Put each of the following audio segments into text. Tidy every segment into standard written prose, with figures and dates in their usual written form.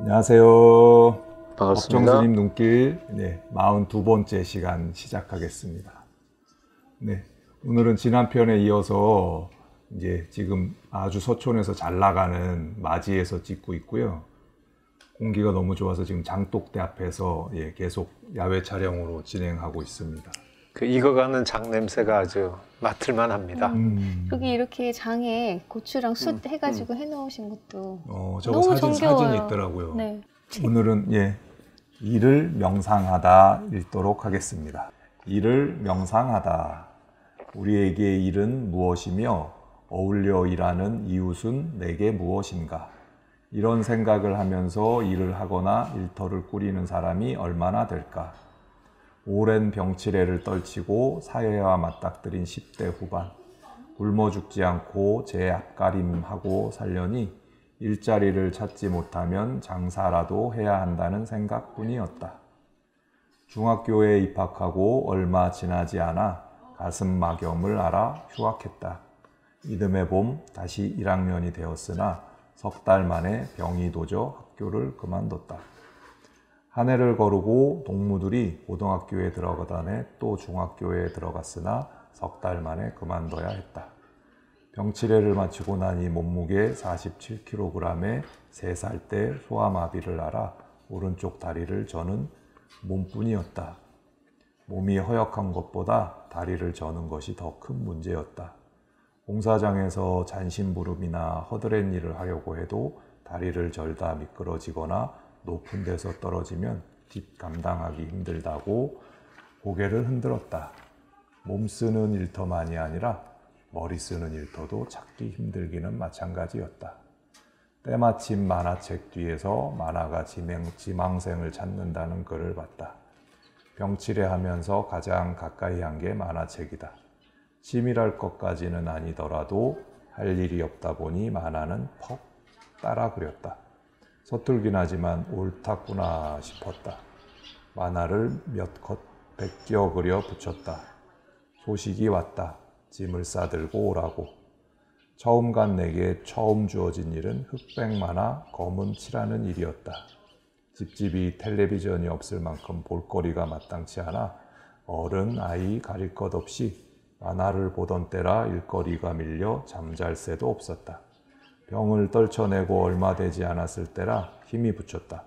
안녕하세요. 반갑습니다. 법정스님 눈길 42번째 시간 시작하겠습니다. 네, 오늘은 지난 편에 이어서 이제 지금 아주 서촌에서 잘 나가는 맞이에서 찍고 있고요. 공기가 너무 좋아서 지금 장독대 앞에서 계속 야외 촬영으로 진행하고 있습니다. 그 익어가는 장 냄새가 아주 맡을만 합니다. 여기 이렇게 장에 고추랑 숯 해가지고 해놓으신 것도 저거 너무 사진이 정겨워요. 있더라고요. 네. 오늘은 일을 명상하다 읽도록 하겠습니다. 일을 명상하다. 우리에게 일은 무엇이며 어울려 일하는 이웃은 내게 무엇인가? 이런 생각을 하면서 일을 하거나 일터를 꾸리는 사람이 얼마나 될까? 오랜 병치레를 떨치고 사회와 맞닥뜨린 10대 후반. 굶어 죽지 않고 제 앞가림하고 살려니 일자리를 찾지 못하면 장사라도 해야 한다는 생각뿐이었다. 중학교에 입학하고 얼마 지나지 않아 가슴 막염을 앓아 휴학했다. 이듬해 봄 다시 1학년이 되었으나 석 달 만에 병이 도져 학교를 그만뒀다. 한 해를 거르고 동무들이 고등학교에 들어가다네 또 중학교에 들어갔으나 석 달 만에 그만둬야 했다. 병치레를 마치고 나니 몸무게 47kg에 3살 때 소아마비를 앓아 오른쪽 다리를 저는 몸뿐이었다. 몸이 허약한 것보다 다리를 저는 것이 더 큰 문제였다. 공사장에서 잔심부름이나 허드렛 일을 하려고 해도 다리를 절다 미끄러지거나 높은 데서 떨어지면 뒷 감당하기 힘들다고 고개를 흔들었다. 몸 쓰는 일터만이 아니라 머리 쓰는 일터도 찾기 힘들기는 마찬가지였다. 때마침 만화책 뒤에서 만화가 지망생을 찾는다는 글을 봤다. 병치레하면서 가장 가까이 한 게 만화책이다. 치밀할 것까지는 아니더라도 할 일이 없다 보니 만화는 퍽 따라 그렸다. 서툴긴 하지만 옳았구나 싶었다. 만화를 몇 컷 베껴 그려 붙였다. 소식이 왔다. 짐을 싸들고 오라고. 처음 간 내게 처음 주어진 일은 흑백 만화 검은 칠하는 일이었다. 집집이 텔레비전이 없을 만큼 볼거리가 마땅치 않아 어른 아이 가릴 것 없이 만화를 보던 때라 일거리가 밀려 잠잘 새도 없었다. 병을 떨쳐내고 얼마 되지 않았을 때라 힘이 붙였다.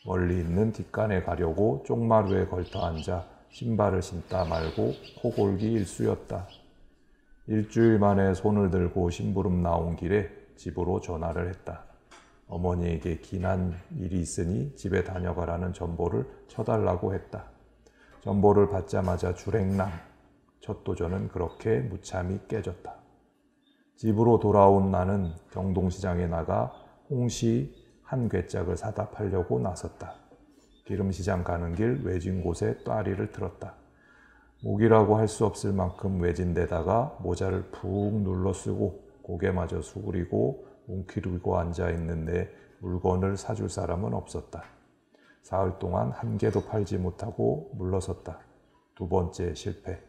멀리 있는 뒷간에 가려고 쪽마루에 걸터 앉아 신발을 신다 말고 코골기 일쑤였다. 일주일 만에 손을 들고 심부름 나온 길에 집으로 전화를 했다. 어머니에게 긴한 일이 있으니 집에 다녀가라는 전보를 쳐달라고 했다. 전보를 받자마자 주랭랑. 첫 도전은 그렇게 무참히 깨졌다. 집으로 돌아온 나는 경동시장에 나가 홍시 한 괴짝을 사다 팔려고 나섰다. 기름시장 가는 길 외진 곳에 또아리를 틀었다. 목이라고 할 수 없을 만큼 외진 데다가 모자를 푹 눌러 쓰고 고개마저 수그리고 웅크리고 앉아있는데 물건을 사줄 사람은 없었다. 사흘 동안 한 개도 팔지 못하고 물러섰다. 두 번째 실패.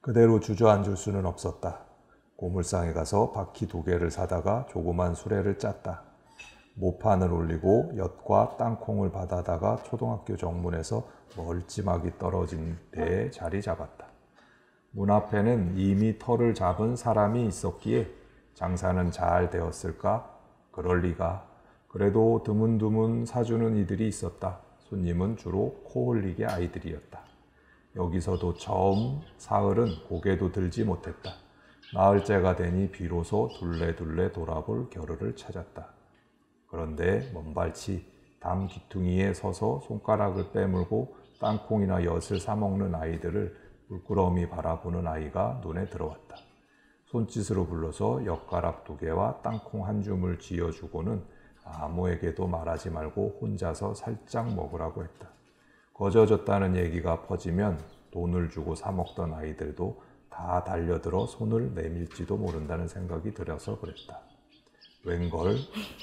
그대로 주저앉을 수는 없었다. 고물상에 가서 바퀴 2개를 사다가 조그만 수레를 짰다. 모판을 올리고 엿과 땅콩을 받아다가 초등학교 정문에서 멀찌마기 떨어진 데에 자리 잡았다. 문 앞에는 이미 터를 잡은 사람이 있었기에 장사는 잘 되었을까? 그럴 리가. 그래도 드문드문 사주는 이들이 있었다. 손님은 주로 코 흘리게 아이들이었다. 여기서도 처음 사흘은 고개도 들지 못했다. 나흘째가 되니 비로소 둘레둘레 돌아볼 겨를을 찾았다. 그런데 먼발치 담 귀퉁이에 서서 손가락을 빼물고 땅콩이나 엿을 사먹는 아이들을 물끄러미 바라보는 아이가 눈에 들어왔다. 손짓으로 불러서 엿가락 2개와 땅콩 한 줌을 쥐어주고는 아무에게도 말하지 말고 혼자서 살짝 먹으라고 했다. 거저졌다는 얘기가 퍼지면 돈을 주고 사먹던 아이들도 다 달려들어 손을 내밀지도 모른다는 생각이 들어서 그랬다. 웬걸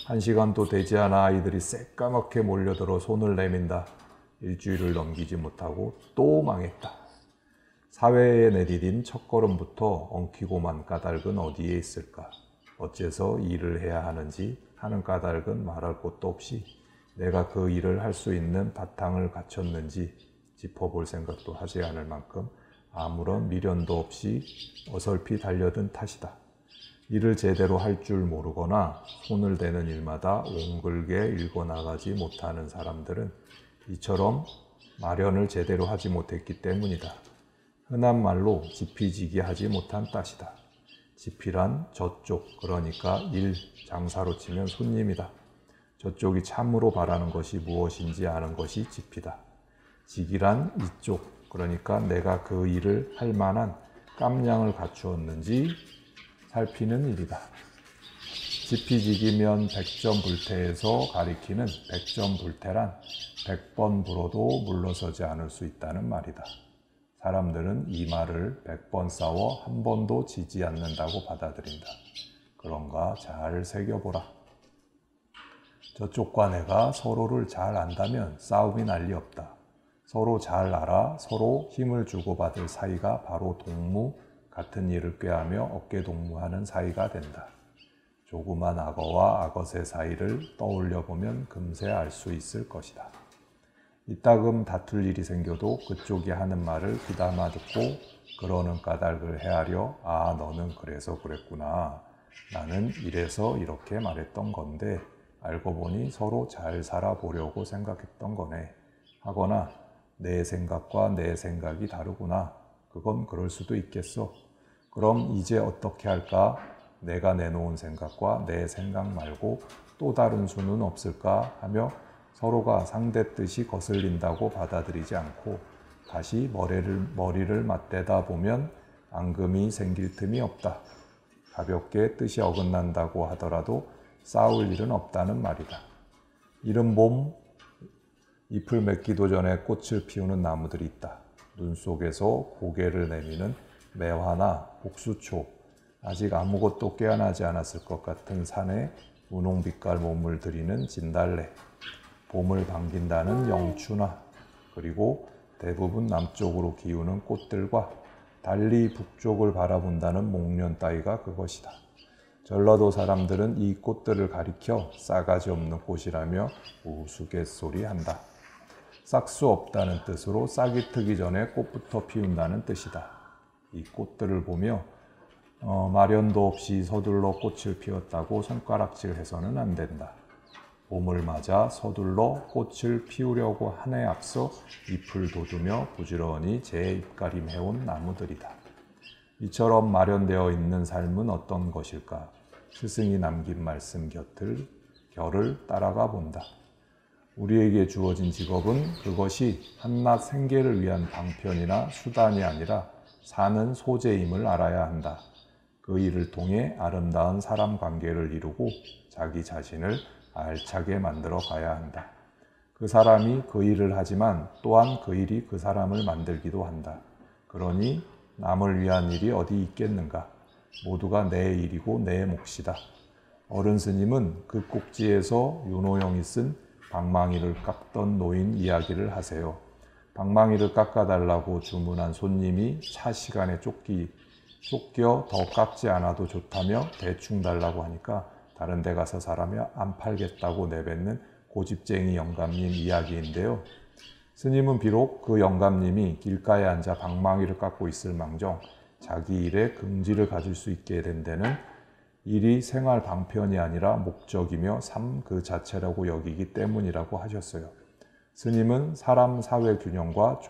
1시간도 되지 않아 아이들이 새까맣게 몰려들어 손을 내민다. 일주일을 넘기지 못하고 또 망했다. 사회에 내디딘 첫걸음부터 엉키고만 까닭은 어디에 있을까? 어째서 일을 해야 하는지 하는 까닭은 말할 것도 없이 내가 그 일을 할 수 있는 바탕을 갖췄는지 짚어볼 생각도 하지 않을 만큼 아무런 미련도 없이 어설피 달려든 탓이다. 일을 제대로 할 줄 모르거나 손을 대는 일마다 옹글게 읽어나가지 못하는 사람들은 이처럼 마련을 제대로 하지 못했기 때문이다. 흔한 말로 지피지기 하지 못한 탓이다. 지피란 저쪽, 그러니까 일, 장사로 치면 손님이다. 저쪽이 참으로 바라는 것이 무엇인지 아는 것이 지피다. 지기란 이쪽, 그러니까 내가 그 일을 할 만한 깜냥을 갖추었는지 살피는 일이다. 지피지기면 백전불태에서 가리키는 백전불태란 100번 불어도 물러서지 않을 수 있다는 말이다. 사람들은 이 말을 100번 싸워 한 번도 지지 않는다고 받아들인다. 그런가 잘 새겨보라. 저쪽과 내가 서로를 잘 안다면 싸움이 난리 없다. 서로 잘 알아 서로 힘을 주고받을 사이가 바로 동무, 같은 일을 꾀하며 어깨동무하는 사이가 된다. 조그만 악어와 악어새 사이를 떠올려 보면 금세 알 수 있을 것이다. 이따금 다툴 일이 생겨도 그쪽이 하는 말을 귀담아 듣고 그러는 까닭을 헤아려 아 너는 그래서 그랬구나. 나는 이래서 이렇게 말했던 건데 알고 보니 서로 잘 살아보려고 생각했던 거네. 하거나 내 생각과 내 생각이 다르구나. 그건 그럴 수도 있겠어. 그럼 이제 어떻게 할까? 내가 내놓은 생각과 내 생각 말고 또 다른 수는 없을까? 하며 서로가 상대 뜻이 거슬린다고 받아들이지 않고 다시 머리를 맞대다 보면 앙금이 생길 틈이 없다. 가볍게 뜻이 어긋난다고 하더라도 싸울 일은 없다는 말이다. 이른 봄 잎을 맺기도 전에 꽃을 피우는 나무들이 있다. 눈 속에서 고개를 내미는 매화나 복수초, 아직 아무것도 깨어나지 않았을 것 같은 산에 분홍빛깔 몸을 들이는 진달래, 봄을 반긴다는 영추나, 그리고 대부분 남쪽으로 기우는 꽃들과 달리 북쪽을 바라본다는 목련 따위가 그것이다. 전라도 사람들은 이 꽃들을 가리켜 싸가지 없는 꽃이라며 우스갯소리 한다. 싹수 없다는 뜻으로 싹이 트기 전에 꽃부터 피운다는 뜻이다. 이 꽃들을 보며 마련도 없이 서둘러 꽃을 피웠다고 손가락질해서는 안 된다. 봄을 맞아 서둘러 꽃을 피우려고 한해 앞서 잎을 돋우며 부지런히 재잎가림해온 나무들이다. 이처럼 마련되어 있는 삶은 어떤 것일까? 스승이 남긴 말씀 결을 따라가 본다. 우리에게 주어진 직업은 그것이 한낱 생계를 위한 방편이나 수단이 아니라 사는 소재임을 알아야 한다. 그 일을 통해 아름다운 사람 관계를 이루고 자기 자신을 알차게 만들어 가야 한다. 그 사람이 그 일을 하지만 또한 그 일이 그 사람을 만들기도 한다. 그러니 남을 위한 일이 어디 있겠는가? 모두가 내 일이고 내 몫이다. 어른 스님은 그 꼭지에서 윤호영이 쓴 방망이를 깎던 노인 이야기를 하세요. 방망이를 깎아달라고 주문한 손님이 차 시간에 쫓겨 더 깎지 않아도 좋다며 대충 달라고 하니까 다른 데 가서 사라며 안 팔겠다고 내뱉는 고집쟁이 영감님 이야기인데요. 스님은 비록 그 영감님이 길가에 앉아 방망이를 깎고 있을 망정 자기 일에 긍지를 가질 수 있게 된 데는 일이 생활 방편이 아니라 목적이며 삶 그 자체라고 여기기 때문이라고 하셨어요. 스님은 사람 사회 균형과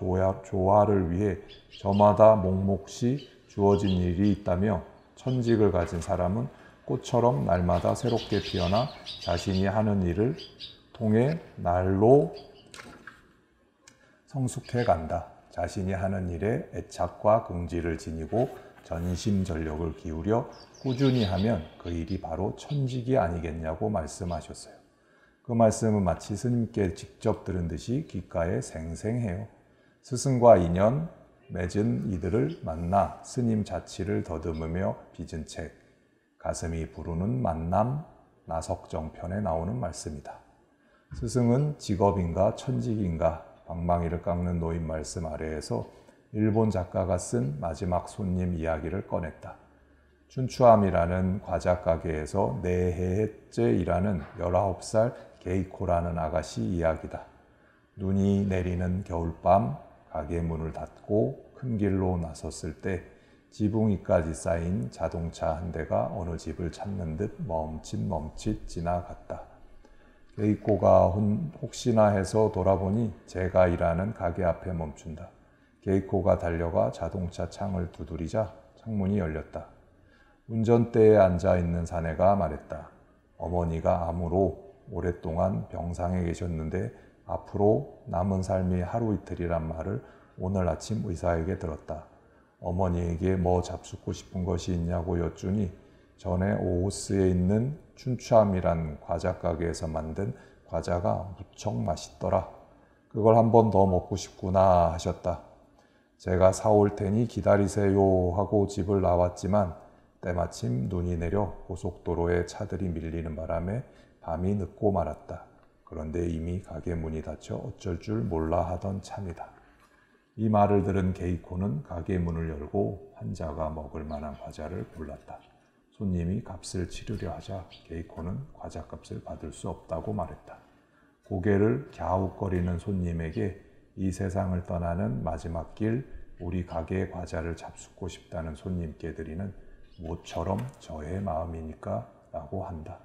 조화를 위해 저마다 몫몫이 주어진 일이 있다며 천직을 가진 사람은 꽃처럼 날마다 새롭게 피어나 자신이 하는 일을 통해 날로 성숙해 간다. 자신이 하는 일에 애착과 긍지를 지니고 전심전력을 기울여 꾸준히 하면 그 일이 바로 천직이 아니겠냐고 말씀하셨어요. 그 말씀은 마치 스님께 직접 들은 듯이 귓가에 생생해요. 스승과 인연 맺은 이들을 만나 스님 자치를 더듬으며 빚은 책, 가슴이 부르는 만남 나석정편에 나오는 말씀이다. 스승은 직업인가 천직인가 방망이를 깎는 노인 말씀 아래에서 일본 작가가 쓴 마지막 손님 이야기를 꺼냈다. 춘추암이라는 과자 가게에서 4해째 일하는 19살 게이코라는 아가씨 이야기다. 눈이 내리는 겨울밤 가게 문을 닫고 큰 길로 나섰을 때 지붕 위까지 쌓인 자동차 한 대가 어느 집을 찾는 듯 멈칫멈칫 지나갔다. 게이코가 혹시나 해서 돌아보니 제가 일하는 가게 앞에 멈춘다. 게이코가 달려가 자동차 창을 두드리자 창문이 열렸다. 운전대에 앉아있는 사내가 말했다. 어머니가 암으로 오랫동안 병상에 계셨는데 앞으로 남은 삶이 하루 이틀이란 말을 오늘 아침 의사에게 들었다. 어머니에게 뭐 잡수고 싶은 것이 있냐고 여쭈니 전에 오호스에 있는 춘추암이란 과자 가게에서 만든 과자가 무척 맛있더라. 그걸 한 번 더 먹고 싶구나 하셨다. 제가 사올 테니 기다리세요 하고 집을 나왔지만 때마침 눈이 내려 고속도로에 차들이 밀리는 바람에 밤이 늦고 말았다. 그런데 이미 가게 문이 닫혀 어쩔 줄 몰라 하던 참이다. 이 말을 들은 게이코는 가게 문을 열고 환자가 먹을 만한 과자를 골랐다. 손님이 값을 치르려 하자 게이코는 과자값을 받을 수 없다고 말했다. 고개를 갸웃거리는 손님에게 이 세상을 떠나는 마지막 길 우리 가게의 과자를 잡수고 싶다는 손님께 드리는 모처럼 저의 마음이니까 라고 한다.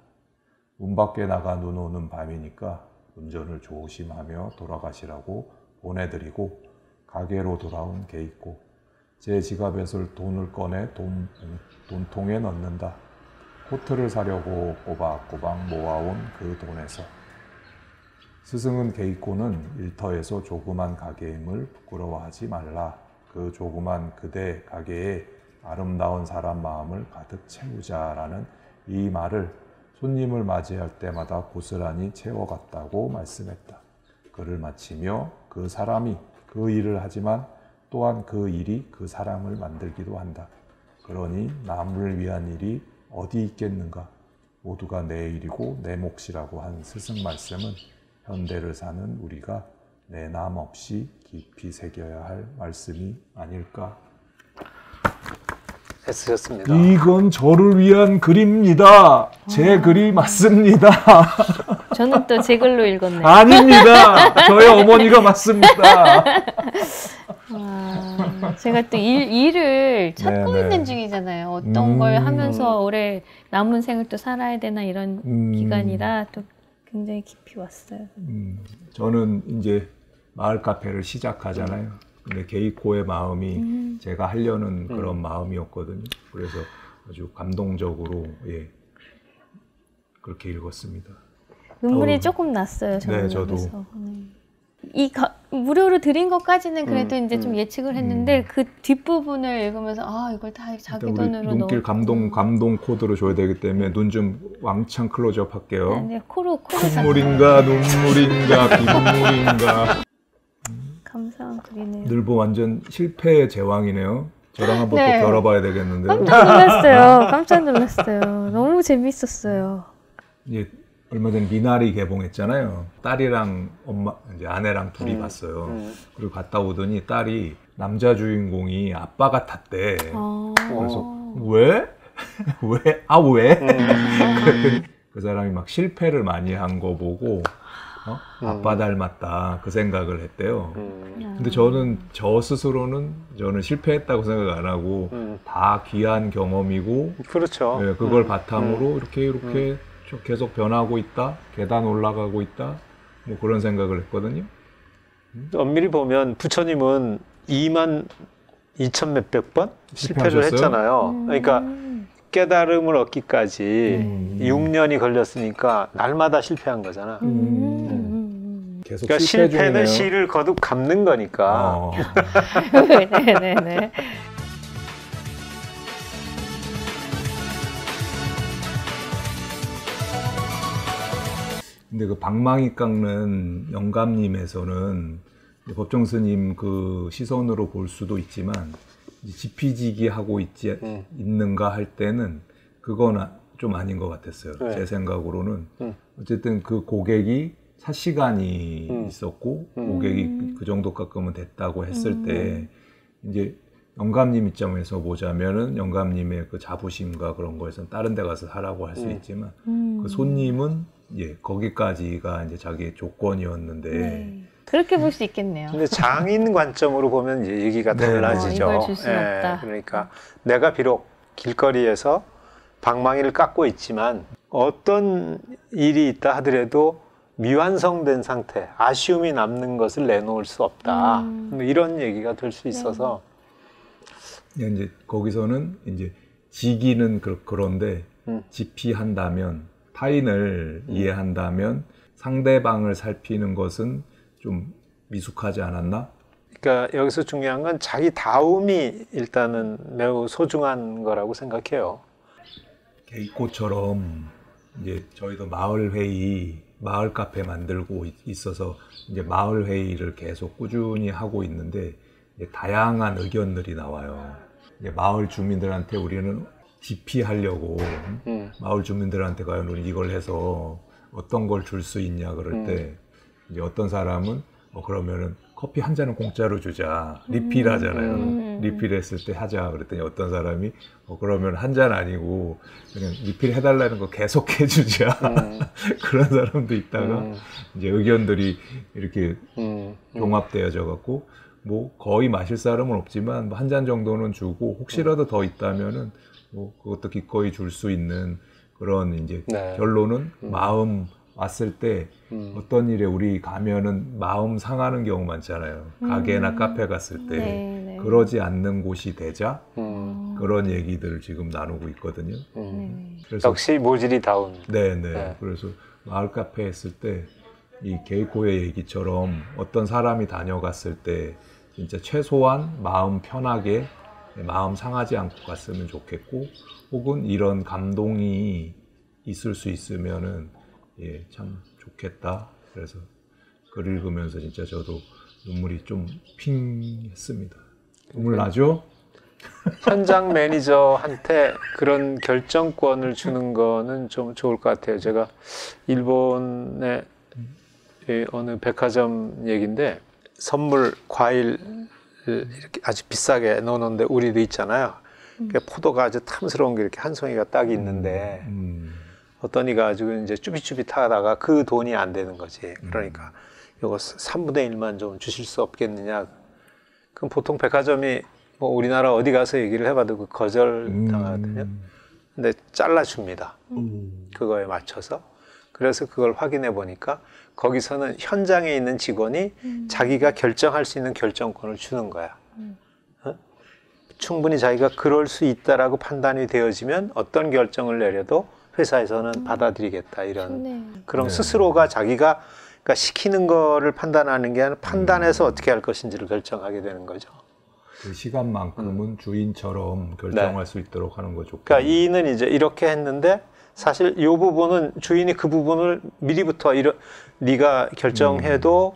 문 밖에 나가 눈 오는 밤이니까 운전을 조심하며 돌아가시라고 보내드리고 가게로 돌아온 게이코. 제 지갑에서 돈을 꺼내 돈통에 넣는다. 코트를 사려고 꼬박꼬박 모아온 그 돈에서. 스승은 게이코는 일터에서 조그만 가게임을 부끄러워하지 말라. 그 조그만 그대 가게에 아름다운 사람 마음을 가득 채우자라는 이 말을 손님을 맞이할 때마다 고스란히 채워갔다고 말씀했다. 글을 마치며 그 사람이 그 일을 하지만 또한 그 일이 그 사람을 만들기도 한다. 그러니 남을 위한 일이 어디 있겠는가? 모두가 내 일이고 내 몫이라고 한 스승 말씀은 현대를 사는 우리가 내남 없이 깊이 새겨야 할 말씀이 아닐까? 애쓰셨습니다. 이건 저를 위한 글입니다. 제 글이 맞습니다. 저는 또 제 글로 읽었네요. 아닙니다. 저희 어머니가 맞습니다. 제가 또 일을 찾고 네네. 있는 중이잖아요. 어떤 걸 하면서 올해 남은 생을 또 살아야 되나 이런 기간이라 또 굉장히 깊이 왔어요. 저는 이제 마을 카페를 시작하잖아요. 근데 게이코의 마음이 제가 하려는 그런 마음이었거든요. 그래서 아주 감동적으로 그렇게 읽었습니다. 눈물이 조금 났어요. 저는 네, 저도. 여기서. 무료로 드린 것까지는 그래도 이제 좀 예측을 했는데 그 뒷부분을 읽으면서 이걸 다 자기 돈으로 눈길 감동 코드로 줘야 되기 때문에 눈 좀 왕창 클로즈업 할게요. 네, 코로 콧물인가 눈물인가 빗물인가. 감사한 글이네요. 늘보 완전 실패의 제왕이네요. 저랑 한번 네. 또 겨뤄봐야 되겠는데. 깜짝 놀랐어요. 너무 재밌었어요. 이제 얼마 전에 미나리 개봉했잖아요. 딸이랑 이제 아내랑 둘이 봤어요. 그리고 갔다 오더니 딸이 남자 주인공이 아빠 같았대. 그래서 왜? 왜? 왜? 그랬더니 그 사람이 막 실패를 많이 한 거 보고 아빠 닮았다 그 생각을 했대요. 근데 저는 저 스스로는 저는 실패했다고 생각 안 하고 다 귀한 경험이고 그렇죠. 네, 그걸 바탕으로 이렇게 계속 변하고 있다, 계단 올라가고 있다, 뭐 그런 생각을 했거든요. 엄밀히 보면 부처님은 2만 2천 몇백 번 실패를 실패하셨어요? 했잖아요. 그러니까 깨달음을 얻기까지 6년이 걸렸으니까 날마다 실패한 거잖아. 계속 그러니까 실패 실패는 중이네요. 시를 거듭 갚는 거니까. 네네네. 근데 그 방망이 깎는 영감님에서는 법정 스님 그 시선으로 볼 수도 있지만 지피지기 하고 있는가 할 때는 그건 좀 아닌 것 같았어요. 네. 제 생각으로는 어쨌든 그 고객이 샷시간이 있었고 고객이 그 정도 깎으면 됐다고 했을 때 이제 영감님 입장에서 보자면은 영감님의 그 자부심과 그런 거에서는 다른 데 가서 하라고 할 수 있지만 그 손님은 예, 거기까지가 이제 자기의 조건이었는데 네. 그렇게 볼 수 있겠네요. 근데 장인 관점으로 보면 이제 얘기가 네. 달라지죠. 이걸 줄 수는 없다. 그러니까 내가 비록 길거리에서 방망이를 깎고 있지만 어떤 일이 있다 하더라도 미완성된 상태, 아쉬움이 남는 것을 내놓을 수 없다. 뭐 이런 얘기가 될 수 있어서 예, 이제 거기서는 이제 지기는 그런데 지피한다면 타인을 이해한다면 상대방을 살피는 것은 좀 미숙하지 않았나? 그러니까 여기서 중요한 건 자기 다움이 일단은 매우 소중한 거라고 생각해요. 개이코처럼 이제 저희도 마을 회의, 마을 카페 만들고 있어서 이제 마을 회의를 계속 꾸준히 하고 있는데 이제 다양한 의견들이 나와요. 이제 마을 주민들한테 우리는 기피하려고 마을 주민들한테 과연 우리 이걸 해서 어떤 걸 줄 수 있냐 그럴 때 이제 어떤 사람은 그러면은 커피 한 잔은 공짜로 주자 리필하잖아요. 리필했을 때 하자 그랬더니 어떤 사람이 그러면 한 잔 아니고 그냥 리필 해달라는 거 계속 해주자 그런 사람도 있다가 이제 의견들이 이렇게 종합되어져 갖고 뭐 거의 마실 사람은 없지만 한 잔 정도는 주고 혹시라도 더 있다면은 뭐 그것도 기꺼이 줄 수 있는 그런 이제 네. 결론은 마음 왔을 때 어떤 일에 우리 가면은 마음 상하는 경우 많잖아요. 가게나 카페 갔을 때 네. 그러지 않는 곳이 되자 그런 얘기들을 지금 나누고 있거든요. 그래서 역시 모질이 다운. 네네. 네. 그래서 마을 카페 했을 때 이 게이코의 얘기처럼 어떤 사람이 다녀갔을 때 진짜 최소한 마음 편하게 마음 상하지 않고 갔으면 좋겠고 혹은 이런 감동이 있을 수 있으면은 예, 참 좋겠다. 그래서 글 읽으면서 진짜 저도 눈물이 좀 핑 했습니다. 눈물 나죠? 현장 매니저한테 그런 결정권을 주는 거는 좀 좋을 것 같아요. 제가 일본의 어느 백화점 얘기인데 선물, 과일 이렇게 아주 비싸게 넣어놓는데 우리도 있잖아요. 포도가 아주 탐스러운 게 이렇게 한 송이가 딱 있는데 어떤 이가 가지고 이제 쭈삣쭈삣하다가 그 돈이 안 되는 거지. 그러니까 이거 3분의 1만 좀 주실 수 없겠느냐. 그럼 보통 백화점이 뭐 우리나라 어디 가서 얘기를 해봐도 그 거절 당하거든요. 근데 잘라줍니다. 그거에 맞춰서. 그래서 그걸 확인해 보니까 거기서는 현장에 있는 직원이 자기가 결정할 수 있는 결정권을 주는 거야. 충분히 자기가 그럴 수 있다라고 판단이 되어지면 어떤 결정을 내려도 회사에서는 받아들이겠다 이런 그럼 스스로가 자기가 그러니까 시키는 거를 판단하는 게 아니라 판단해서 어떻게 할 것인지를 결정하게 되는 거죠. 그 시간만큼은 주인처럼 결정할 네. 수 있도록 하는 거죠. 그러니까 이는 이제 이렇게 했는데 사실 이 부분은 주인이 그 부분을 미리부터 네가 결정해도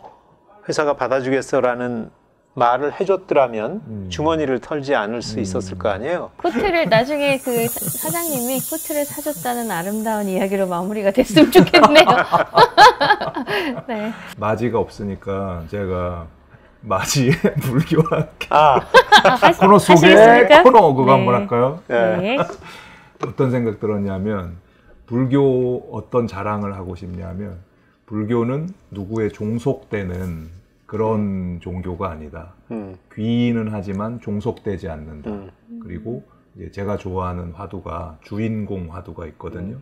회사가 받아주겠어라는 말을 해줬더라면 주머니를 털지 않을 수 있었을 거 아니에요. 코트를 나중에 그 사장님이 코트를 사줬다는 아름다운 이야기로 마무리가 됐으면 좋겠네요. 네. 마지가 없으니까 제가 마지의 불교학 하시- 코너 속에 하시겠습니까? 코너 그거 네. 한번 할까요? 네. 어떤 생각 들었냐면 불교 어떤 자랑을 하고 싶냐면 불교는 누구의 종속되는 그런 종교가 아니다. 귀의는 하지만 종속되지 않는다. 그리고 이제 제가 좋아하는 화두가 주인공 화두가 있거든요.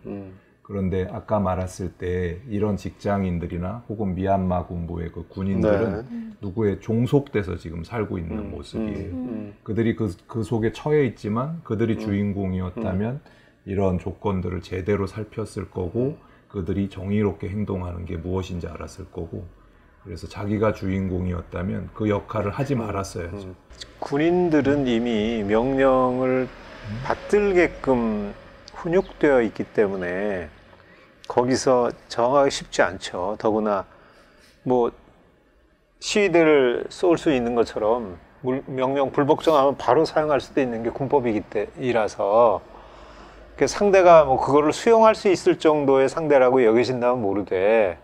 그런데 아까 말했을 때 이런 직장인들이나 혹은 미얀마 군부의 그 군인들은 누구의 종속돼서 지금 살고 있는 모습이에요. 그들이 그 속에 처해 있지만 그들이 주인공이었다면 이런 조건들을 제대로 살폈을 거고 그들이 정의롭게 행동하는 게 무엇인지 알았을 거고 그래서 자기가 주인공이었다면 그 역할을 하지 말았어야죠. 군인들은 이미 명령을 받들게끔 훈육되어 있기 때문에 거기서 정하기 쉽지 않죠. 더구나 뭐 시위대를 쏠 수 있는 것처럼 명령 불복종하면 바로 사용할 수도 있는 게 군법이라서 상대가 뭐 그거를 수용할 수 있을 정도의 상대라고 여기신다면 모르되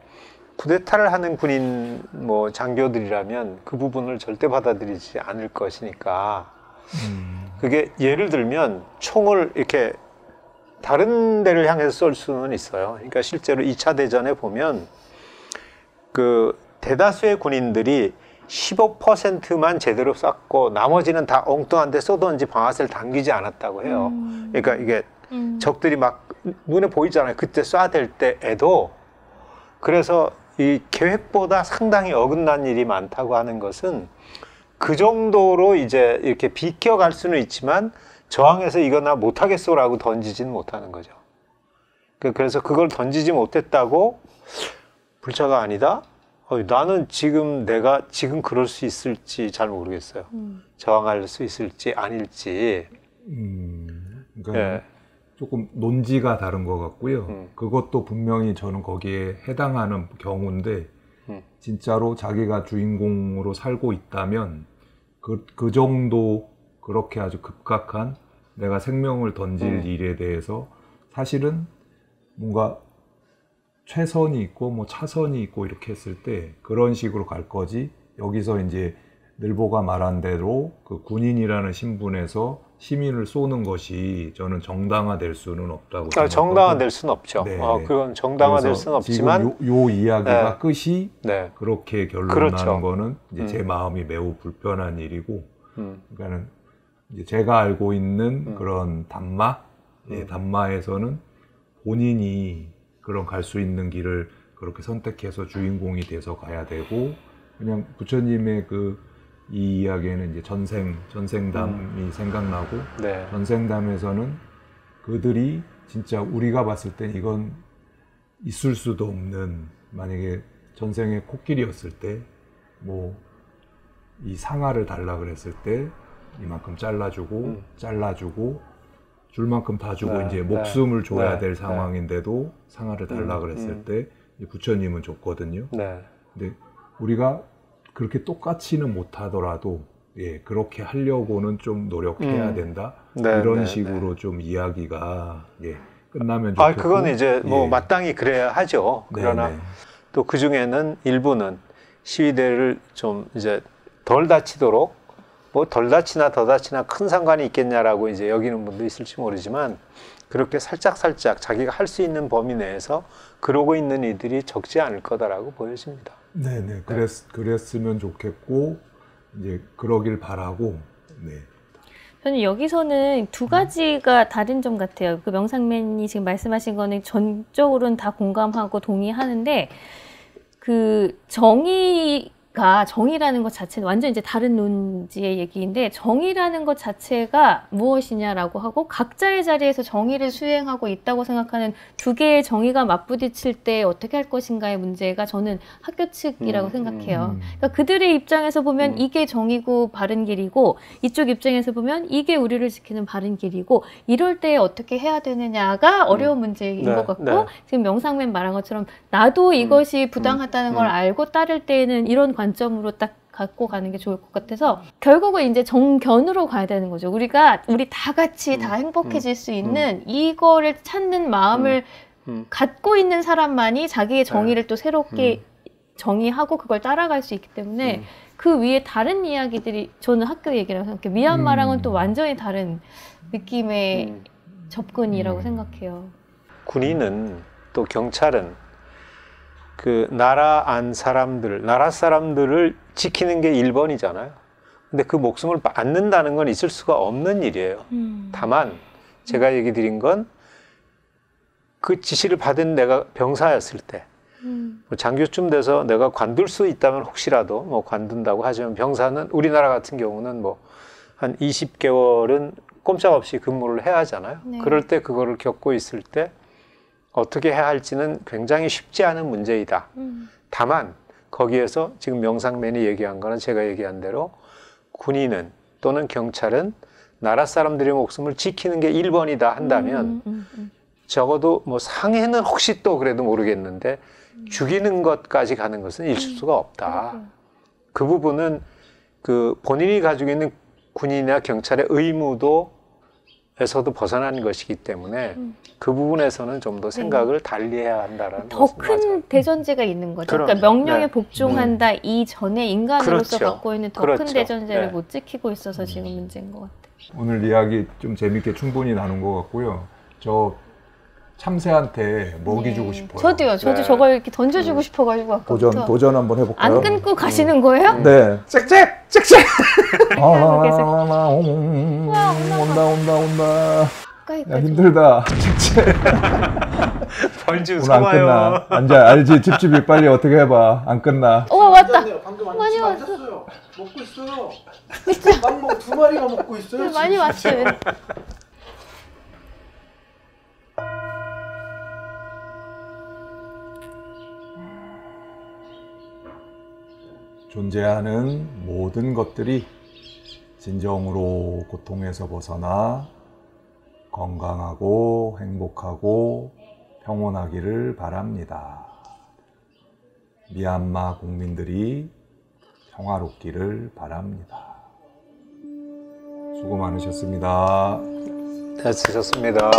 쿠데타를 하는 군인 뭐 장교들이라면 그 부분을 절대 받아들이지 않을 것이니까 그게 예를 들면 총을 이렇게 다른 데를 향해서 쏠 수는 있어요. 그러니까 실제로 2차 대전에 보면 그 대다수의 군인들이 15%만 제대로 쐈고 나머지는 다 엉뚱한 데 쏘던지 방아쇠를 당기지 않았다고 해요. 그러니까 이게 적들이 막 눈에 보이잖아요. 그때 쏴야 될 때에도. 그래서 이 계획보다 상당히 어긋난 일이 많다고 하는 것은 그 정도로 이제 이렇게 비껴갈 수는 있지만 저항해서 이거 나 못하겠어라고 던지지는 못하는 거죠. 그래서 그걸 던지지 못했다고 불자가 아니다? 나는 내가 지금 그럴 수 있을지 잘 모르겠어요. 저항할 수 있을지 아닐지. 그러니까 예. 조금 논지가 다른 것 같고요. 그것도 분명히 저는 거기에 해당하는 경우인데 진짜로 자기가 주인공으로 살고 있다면 그 정도 그렇게 아주 급박한 내가 생명을 던질 일에 대해서 사실은 뭔가 최선이 있고 뭐 차선이 있고 이렇게 했을 때 그런 식으로 갈 거지. 여기서 이제 늘보가 말한 대로 그 군인이라는 신분에서 시민을 쏘는 것이 저는 정당화될 수는 없다고 생각하고. 정당화될 수는 없죠. 네, 그건 정당화될 수는 없지만 지금 요 이야기가 네. 끝이 네. 그렇게 결론 그렇죠. 나는 거는 이제 제 마음이 매우 불편한 일이고 그러니까는 이제 제가 알고 있는 그런 담마, 담마에서는 본인이 그런 갈 수 있는 길을 그렇게 선택해서 주인공이 돼서 가야 되고 그냥 부처님의 이 이야기에는 이제 전생담이 생각나고 네. 전생담에서는 그들이 진짜 우리가 봤을 땐 이건 있을 수도 없는 만약에 전생에 코끼리였을 때 뭐 이 상아를 달라 그랬을 때 이만큼 잘라주고 줄 만큼 다 주고 네, 이제 목숨을 네, 줘야 네, 될 상황인데도 상아를 달라 그랬을 때 부처님은 줬거든요. 네. 근데 우리가 그렇게 똑같이는 못하더라도 그렇게 하려고는 좀 노력해야 된다. 네, 이런 네, 식으로 좀 이야기가 끝나면 좋겠고. 그건 이제 뭐 마땅히 그래야 하죠. 그러나 네. 또 그 중에는 일부는 시위대를 좀 이제 덜 다치도록 뭐 덜 다치나 더 다치나 큰 상관이 있겠냐라고 이제 여기는 분도 있을지 모르지만 그렇게 살짝 자기가 할 수 있는 범위 내에서 그러고 있는 이들이 적지 않을 거다라고 보여집니다. 네네. 그랬으면 좋겠고 이제 그러길 바라고. 네. 저는 여기서는 두 가지가 다른 점 같아요. 그 명상맨이 지금 말씀하신 거는 전적으로는 다 공감하고 동의하는데 그 정의라는 것 자체는 완전 이제 다른 논지의 얘기인데 정의라는 것 자체가 무엇이냐라고 하고 각자의 자리에서 정의를 수행하고 있다고 생각하는 두 개의 정의가 맞부딪힐 때 어떻게 할 것인가의 문제가 저는 학교 측이라고 생각해요. 그러니까 그들의 입장에서 보면 이게 정의고 바른 길이고 이쪽 입장에서 보면 이게 우리를 지키는 바른 길이고 이럴 때 어떻게 해야 되느냐가 어려운 문제인 것 같고 지금 명상맨 말한 것처럼 나도 이것이 부당하다는 걸 알고 따를 때에는 이런 관점으로 딱 갖고 가는 게 좋을 것 같아서 결국은 이제 정견으로 가야 되는 거죠. 우리 다 같이 다 행복해질 수 있는 이거를 찾는 마음을 갖고 있는 사람만이 자기의 정의를 또 새롭게 정의하고 그걸 따라갈 수 있기 때문에 그 위에 다른 이야기들이 저는 학교 얘기라고 생각해요. 미얀마랑은 또 완전히 다른 느낌의 접근이라고 생각해요. 군인은 또 경찰은 그 나라 사람들을 지키는 게 1번이잖아요. 근데 그 목숨을 앗는다는 건 있을 수가 없는 일이에요. 다만 제가 얘기 드린 건 그 지시를 받은 내가 병사였을 때 뭐 장교쯤 돼서 내가 관둘 수 있다면 혹시라도 뭐 관둔다고 하지만 병사는 우리나라 같은 경우는 뭐 한 20개월은 꼼짝없이 근무를 해야 하잖아요. 네. 그럴 때 그거를 겪고 있을 때 어떻게 해야 할지는 굉장히 쉽지 않은 문제이다. 다만 거기에서 지금 명상맨이 얘기한 거는 제가 얘기한 대로 군인은 또는 경찰은 나라 사람들의 목숨을 지키는 게 1번이다 한다면 적어도 뭐 상해는 혹시 또 그래도 모르겠는데 죽이는 것까지 가는 것은 있을 수가 없다. 그 부분은 그 본인이 가지고 있는 군인이나 경찰의 의무도 에서도 벗어난 것이기 때문에 그 부분에서는 좀 더 생각을 달리해야 한다라는 더 것은 큰 맞아요. 대전제가 있는 거죠. 그럼요. 그러니까 명령에 네. 복종한다 이전에 인간으로서 그렇죠. 갖고 있는 더 큰 그렇죠. 대전제를 네. 못 지키고 있어서 지금 문제인 것 같아요. 오늘 이야기 좀 재밌게 충분히 나눈 것 같고요. 저 참새한테 먹이 주고 싶어요. 저도요. 저도 네. 저걸 이렇게 던져주고 싶어가지고 아까부터 도전 한번 해볼까요? 안 끊고 가시는 거예요? 네. 짹짹! 짹짹! 온다. 가까이 야, 힘들다. 진짜. 벌주 오늘 안 끝나. 앉아, 알지? 찝찝이 빨리 어떻게 해봐. 안 끝나. 오 왔다. 방금 많이 많이 왔어. 왔어요. 먹고 있어요. 막먹 두 마리가 먹고 있어요. 많이 왔어요. 존재하는 모든 것들이 진정으로 고통에서 벗어나 건강하고 행복하고 평온하기를 바랍니다. 미얀마 국민들이 평화롭기를 바랍니다. 수고 많으셨습니다. 잘 쓰셨습니다.